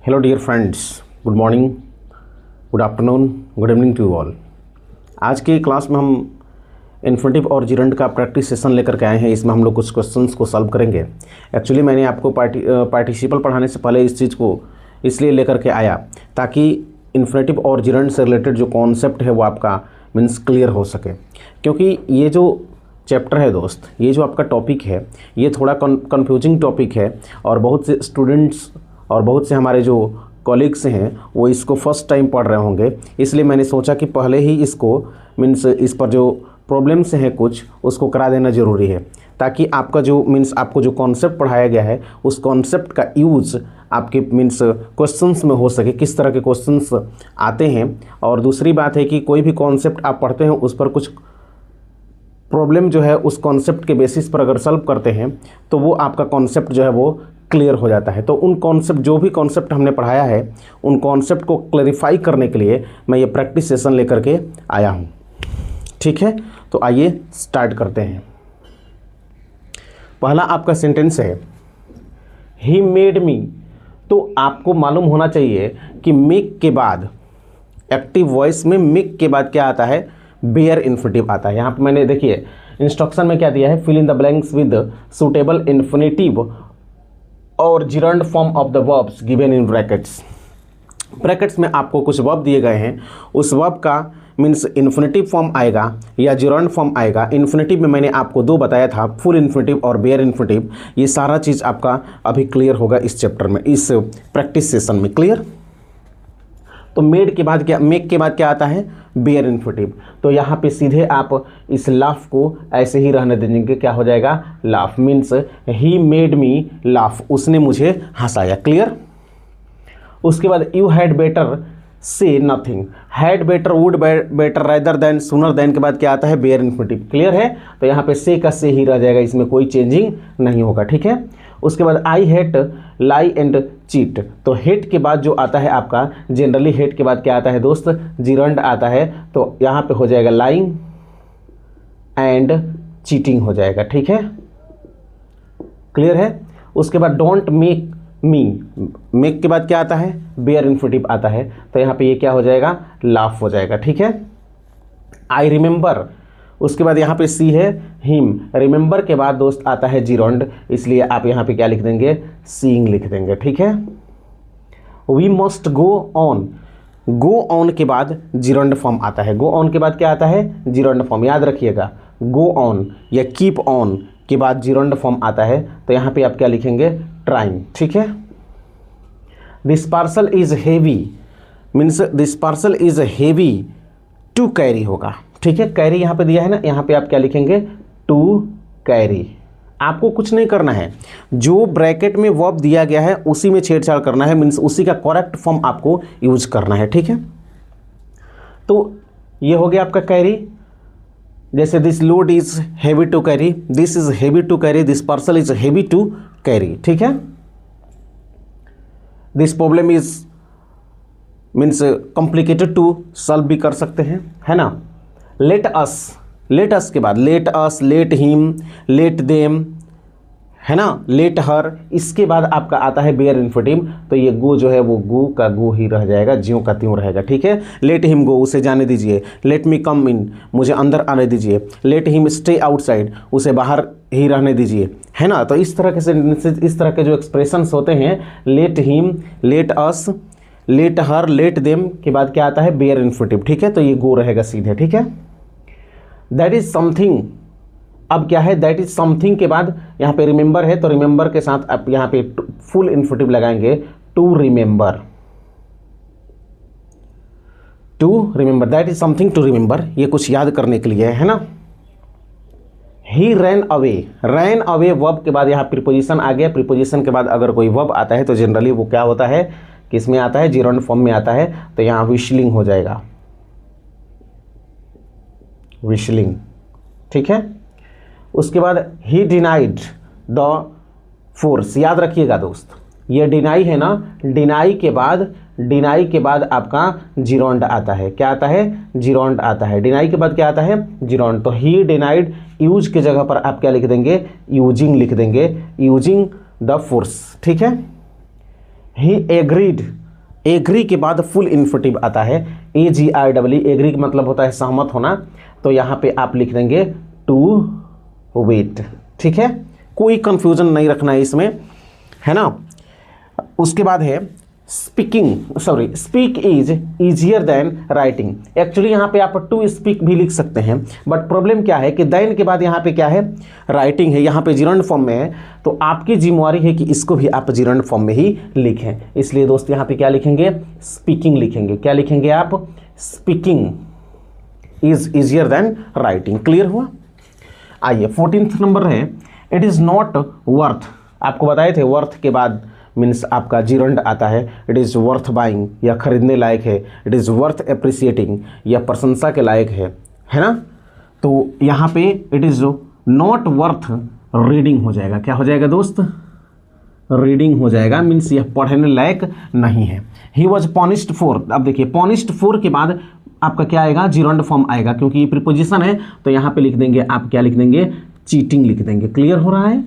Hello dear friends, good morning, good afternoon, good evening to you all. आज की class में हम infinitive और जिरंड का प्रैक्टिस सेशन लेकर के आए हैं। इसमें हम लोग कुछ क्वेश्चंस को सॉल्व करेंगे। एक्चुअली मैंने आपको पार्टिसिपल पढ़ाने से पहले इस चीज़ को इसलिए लेकर के आया ताकि इन्फिनेटिव और जिरंड से रिलेटेड जो कॉन्सेप्ट है वो आपका मीन्स क्लियर हो सके। क्योंकि ये जो चैप्टर है दोस्त, ये जो आपका टॉपिक है ये थोड़ा कन्फ्यूजिंग टॉपिक है और बहुत से स्टूडेंट्स और बहुत से हमारे जो कॉलीग्स हैं वो इसको फर्स्ट टाइम पढ़ रहे होंगे। इसलिए मैंने सोचा कि पहले ही इसको मीन्स इस पर जो प्रॉब्लम्स हैं कुछ उसको करा देना ज़रूरी है, ताकि आपका जो मीन्स आपको जो कॉन्सेप्ट पढ़ाया गया है उस कॉन्सेप्ट का यूज़ आपके मीन्स क्वेश्चंस में हो सके, किस तरह के क्वेश्चंस आते हैं। और दूसरी बात है कि कोई भी कॉन्सेप्ट आप पढ़ते हैं उस पर कुछ प्रॉब्लम जो है उस कॉन्सेप्ट के बेसिस पर अगर सॉल्व करते हैं तो वो आपका कॉन्सेप्ट जो है वो क्लियर हो जाता है। तो उन कॉन्सेप्ट जो भी कॉन्सेप्ट हमने पढ़ाया है उन कॉन्सेप्ट को क्लैरिफाई करने के लिए मैं ये प्रैक्टिस सेशन लेकर के आया हूँ। ठीक है, तो आइए स्टार्ट करते हैं। पहला आपका सेंटेंस है ही मेड मी। तो आपको मालूम होना चाहिए कि मेक के बाद एक्टिव वॉइस में मेक के बाद क्या आता है, बेयर इन्फिनेटिव आता है। यहाँ पे मैंने देखिए इंस्ट्रक्शन में क्या दिया है, fill in the blanks with suitable infinitive और gerund form of the verbs given in brackets. Brackets में आपको कुछ वर्ब दिए गए हैं, उस वर्ब का मीन्स इन्फिनेटिव फॉर्म आएगा या जिरंड फॉर्म आएगा। इन्फिनेटिव में मैंने आपको दो बताया था, फुल इन्फिनेटिव और बेयर इन्फिनेटिव। ये सारा चीज़ आपका अभी क्लियर होगा इस चैप्टर में, इस प्रैक्टिस सेशन में। क्लियर? तो मेड के बाद क्या, मेक के बाद क्या आता है, बेयर इन्फिनेटिव। तो यहाँ पे सीधे आप इस लाफ को ऐसे ही रहने देंगे, क्या हो जाएगा, laugh. Means he made me laugh, उसने मुझे हंसाया। क्लियर? उसके बाद यू हैड बेटर से nothing. Had better, would better, rather than, sooner than के बाद क्या आता है, बेयर इन्फिनेटिव। क्लियर है? तो यहाँ पे से का से ही रह जाएगा, इसमें कोई चेंजिंग नहीं होगा। ठीक है। उसके बाद I hate lie and cheat. तो हेट के बाद जो आता है आपका, जनरली हेट के बाद क्या आता है दोस्त, जिरंड आता है। तो यहाँ पे हो जाएगा लाइंग एंड चीटिंग हो जाएगा। ठीक है, क्लियर है? उसके बाद डोंट मेक मी, मेक के बाद क्या आता है, बेयर इन्फिनेटिव आता है। तो यहाँ पे ये क्या हो जाएगा, लाफ हो जाएगा। ठीक है। आई रिमेंबर, उसके बाद यहाँ पे सी है हिम। रिमेंबर के बाद दोस्त आता है जिरंड, इसलिए आप यहाँ पे क्या लिख देंगे, सीइंग लिख देंगे। ठीक है। We must go on, go on के बाद जिरंड फॉर्म आता है। गो ऑन के बाद क्या आता है, जिरंड फॉर्म। याद रखिएगा, गो ऑन या कीप ऑन के बाद जिरंड फॉर्म आता है। तो यहाँ पे आप क्या लिखेंगे, ट्राइंग। ठीक है। This parcel is heavy, means this parcel is heavy to carry होगा। ठीक है, कैरी यहाँ पे दिया है ना, यहाँ पे आप क्या लिखेंगे, टू कैरी। आपको कुछ नहीं करना है, जो ब्रैकेट में वर्ब दिया गया है उसी में छेड़छाड़ करना है, मीन्स उसी का करेक्ट फॉर्म आपको यूज करना है। ठीक है। तो ये हो गया आपका कैरी। जैसे this load is heavy to carry, this is heavy to carry, this parcel is heavy to carry. ठीक है। This problem is means complicated to solve भी कर सकते हैं, है ना। लेट अस, लेट अस के बाद let us, let him, let them, है ना, लेट हर। इसके बाद आपका आता है बेयर इन्फिनेटिव। तो ये गो जो है वो गो का गो ही रह जाएगा, ज्यों का त्यों रहेगा। ठीक है। लेट हिम गो, उसे जाने दीजिए। लेट मी कम इन, मुझे अंदर आने दीजिए। लेट हिम स्टे आउटसाइड, उसे बाहर ही रहने दीजिए, है ना। तो इस तरह के सेंटेंसेस, इस तरह के जो एक्सप्रेशंस होते हैं, let him, let us, let her, let them के बाद क्या आता है, बेयर इन्फिनेटिव। ठीक है। तो ये गो रहेगा सीधे। ठीक है। दैट इज समथिंग, अब क्या है, दैट इज समथिंग के बाद यहाँ पे रिमेंबर है, तो रिमेंबर के साथ आप यहाँ पे फुल इन्फिनेटिव लगाएंगे, to remember, to remember. That is something to remember, ये कुछ याद करने के लिए है ना। He ran away, ran away verb के बाद यहाँ प्रीपोजिशन आ गया। प्रीपोजिशन के बाद अगर कोई वर्ब आता है तो जनरली वो क्या होता है, किस में आता है, जिरंड फॉर्म में आता है। तो यहाँ विशलिंग हो जाएगा, विशलिंग। ठीक है। उसके बाद ही डिनाइड द फोर्स। याद रखिएगा दोस्त, ये डिनाई है ना, डिनाई के बाद आपका जिरंड आता है। क्या आता है, जिरंड आता है। डिनाई के बाद क्या आता है, जिरंड। तो ही डिनाइड, यूज के जगह पर आप क्या लिख देंगे, यूजिंग लिख देंगे, यूजिंग द फोर्स। ठीक है। ही एग्रीड, एग्री के बाद फुल इन्फिनेटिव आता है, AGREE, एग्री का मतलब होता है सहमत होना, तो यहाँ पे आप लिख देंगे टू वेट। ठीक है, कोई कंफ्यूजन नहीं रखना है इसमें, है ना। उसके बाद है speak is easier than writing. Actually यहाँ पे आप टू स्पीक भी लिख सकते हैं, बट प्रॉब्लम क्या है कि देन के बाद यहाँ पे क्या है, राइटिंग है, यहाँ पे जिरंड फॉर्म में है, तो आपकी जिम्मेवारी है कि इसको भी आप जिरंड फॉर्म में ही लिखें। इसलिए दोस्त यहाँ पे क्या लिखेंगे, स्पीकिंग लिखेंगे। क्या लिखेंगे आप, speaking is easier than writing. Clear हुआ। आइए 14th नंबर है, इट इज़ नॉट वर्थ। आपको बताए थे वर्थ के बाद मीन्स आपका जिरंड आता है, इट इज़ वर्थ बाइंग, या खरीदने लायक है, इट इज़ वर्थ अप्रिसिएटिंग, या प्रशंसा के लायक है ना। तो यहाँ पे it is not worth reading हो जाएगा। क्या हो जाएगा दोस्त, रीडिंग हो जाएगा, मीन्स यह पढ़ने लायक नहीं है। ही वॉज पॉनिश्ड फॉर, अब देखिए पॉनिश्ड फॉर के बाद आपका क्या आएगा, जिरंड फॉर्म आएगा, क्योंकि ये प्रीपोजिशन है, तो यहाँ पे लिख देंगे आप, क्या लिख देंगे, चीटिंग लिख देंगे। क्लियर हो रहा है।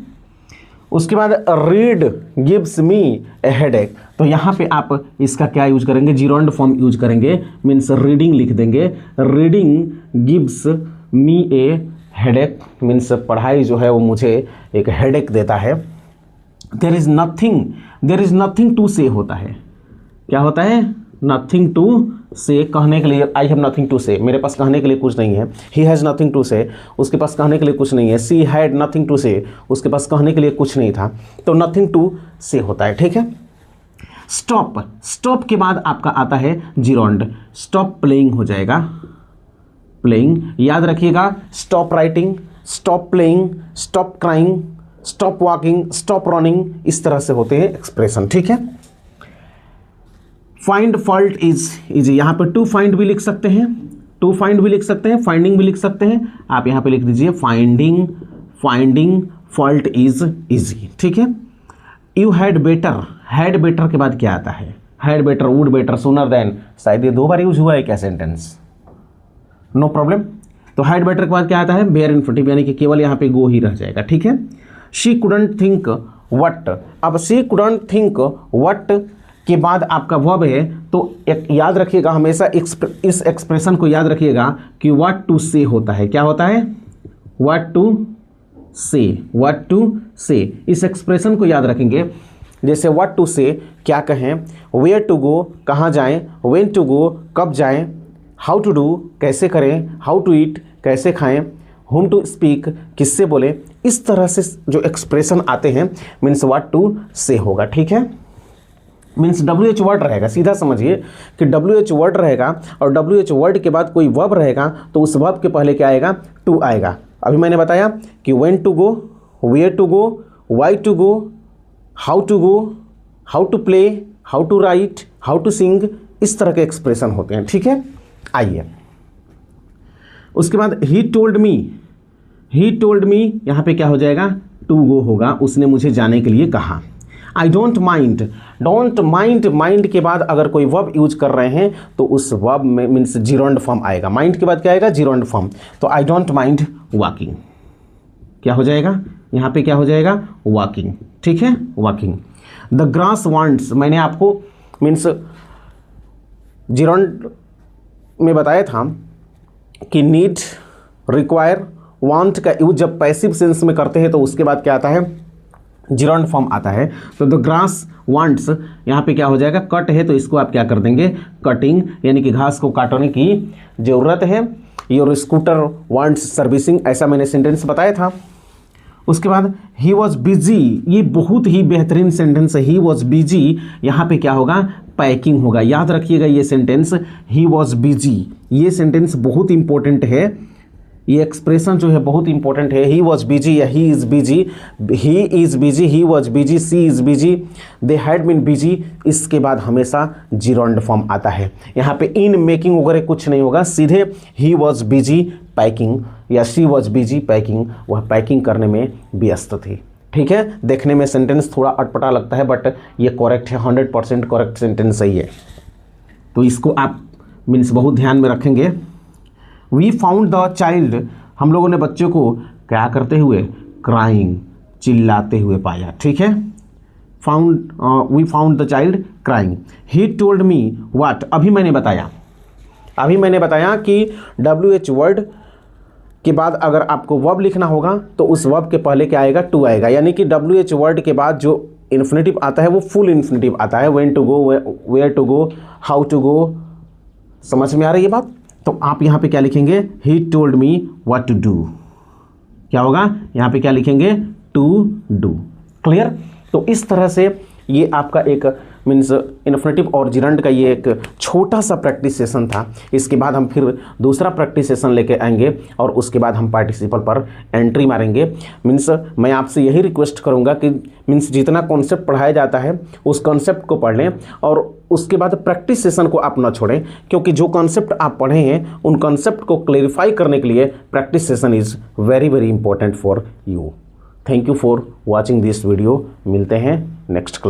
उसके बाद रीड गिव्स मी ए हेडेक, तो यहाँ पे आप इसका क्या यूज करेंगे, जिरंड फॉर्म यूज करेंगे, मीन्स रीडिंग लिख देंगे। रीडिंग गिव्स मी ए हेडेक, मीन्स पढ़ाई जो है वो मुझे एक हेडेक देता है। देयर इज नथिंग टू से होता है, क्या होता है, नथिंग टू से, कहने के लिए, आई हैव नथिंग टू से, मेरे पास कहने के लिए कुछ नहीं है। ही हैज़ नथिंग टू से, उसके पास कहने के लिए कुछ नहीं है। सी हैड नथिंग टू से, उसके पास कहने के लिए कुछ नहीं था, तो नथिंग टू से होता है। ठीक है। स्टॉप के बाद आपका आता है जिरंड, स्टॉप प्लेइंग हो जाएगा, प्लेइंग। याद रखिएगा, stop writing, stop playing, stop crying, stop walking, stop running, इस तरह से होते हैं एक्सप्रेशन। ठीक है। फाइंड फॉल्ट इज, यहाँ पर टू फाइंड भी लिख सकते हैं, टू फाइंड भी लिख सकते हैं, फाइंडिंग भी लिख सकते हैं। आप यहाँ पे लिख दीजिए फाइंडिंग फॉल्ट इज इजी। ठीक है। यू हैड बेटर के बाद क्या आता है, had better, would better, sooner than, शायद ये 2 बार यूज हुआ है क्या सेंटेंस, नो प्रॉब्लम। तो हैड बेटर के बाद क्या आता है, बेयर इन्फिनेटिव, यानी कि केवल यहाँ पे गो ही रह जाएगा। ठीक है। शी कुडंट थिंक व्हाट, अब शी कुडंट थिंक व्हाट के बाद आपका वर्ब है, तो एक याद रखिएगा हमेशा इस एक्सप्रेशन को याद रखिएगा कि व्हाट टू से होता है। क्या होता है, व्हाट टू से, इस एक्सप्रेशन को याद रखेंगे। जैसे व्हाट टू से, क्या कहें, वेयर टू गो, कहाँ जाएं, व्हेन टू गो, कब जाएं, हाउ टू डू, कैसे करें, हाउ टू ईट, कैसे खाएं, होम टू स्पीक, किससे बोले, इस तरह से जो एक्सप्रेशन आते हैं मीन्स व्हाट टू से होगा। ठीक है। मीन्स WH वर्ड रहेगा, सीधा समझिए कि WH वर्ड रहेगा, और WH वर्ड के बाद कोई वर्ब रहेगा, तो उस वर्ब के पहले क्या आएगा, टू आएगा। अभी मैंने बताया कि when to go, where to go, why to go, how to play, how to write, how to sing, इस तरह के एक्सप्रेशन होते हैं। ठीक है। आइए उसके बाद ही टोल्ड मी, यहाँ पे क्या हो जाएगा, टू गो होगा, उसने मुझे जाने के लिए कहा। आई डोंट माइंड के बाद अगर कोई वर्ब यूज कर रहे हैं तो उस वर्ब में मीन्स जिरंड फॉर्म आएगा। माइंड के बाद क्या आएगा, जिरंड फॉर्म। तो आई डोंट माइंड वॉकिंग, क्या हो जाएगा, यहाँ पे क्या हो जाएगा, वॉकिंग। ठीक है, वॉकिंग। द ग्रास वांट्स, मैंने आपको मीन्स जिरंड में बताया था कि नीड, रिक्वायर, वांट का यूज जब पैसिव सेंस में करते हैं तो उसके बाद क्या आता है, जिरंड फॉर्म आता है। तो द ग्रास वांट्स, यहाँ पे क्या हो जाएगा, कट है, तो इसको आप क्या कर देंगे, कटिंग, यानी कि घास को काटने की ज़रूरत है। योर स्कूटर वांट्स सर्विसिंग, ऐसा मैंने सेंटेंस बताया था। उसके बाद ही वॉज बिजी, ये बहुत ही बेहतरीन सेंटेंस है। ही वॉज बिजी, यहाँ पे क्या होगा, पैकिंग होगा। याद रखिएगा ये सेंटेंस, ही वॉज बिजी, ये सेंटेंस बहुत इंपॉर्टेंट है। ये एक्सप्रेशन जो है बहुत इंपॉर्टेंट है। ही वॉज बिजी या he is busy, he was busy, she is busy, they had been busy, इसके बाद हमेशा जिरंड फॉर्म आता है। यहाँ पे इन मेकिंग वगैरह कुछ नहीं होगा, सीधे ही वॉज बिजी पैकिंग या शी वॉज बिजी पैकिंग, वह पैकिंग करने में व्यस्त थी। ठीक है। देखने में सेंटेंस थोड़ा अटपटा लगता है, बट ये करेक्ट है, 100% करेक्ट सेंटेंस सही है। तो इसको आप मीन्स बहुत ध्यान में रखेंगे। वी फाउंड द चाइल्ड, हम लोगों ने बच्चों को क्या करते हुए, क्राइंग, चिल्लाते हुए पाया। ठीक है, we found the child crying. He told me what, अभी मैंने बताया कि WH वर्ड के बाद अगर आपको वर्ब लिखना होगा तो उस वर्ब के पहले क्या आएगा, टू आएगा, यानी कि WH वर्ड के बाद जो इन्फिनेटिव आता है वो फुल इन्फिनेटिव आता है। When to go, where to go, how to go. समझ में आ रही है बात? तो आप यहाँ पे क्या लिखेंगे, he told me what to do. क्या होगा यहाँ पे, क्या लिखेंगे, टू डू। क्लियर? तो इस तरह से ये आपका एक मीन्स इन्फिनेटिव और जिरंड का ये एक छोटा सा प्रैक्टिस सेशन था। इसके बाद हम फिर दूसरा प्रैक्टिस सेशन लेके आएंगे और उसके बाद हम पार्टिसिपल पर एंट्री मारेंगे। मीन्स मैं आपसे यही रिक्वेस्ट करूंगा कि मीन्स जितना कॉन्सेप्ट पढ़ाया जाता है उस कॉन्सेप्ट को पढ़ लें और उसके बाद प्रैक्टिस सेशन को आप ना छोड़ें, क्योंकि जो कॉन्सेप्ट आप पढ़े हैं उन कॉन्सेप्ट को क्लेरिफाई करने के लिए practice session is very very important for you. Thank you for watching this video. मिलते हैं नेक्स्ट क्लास।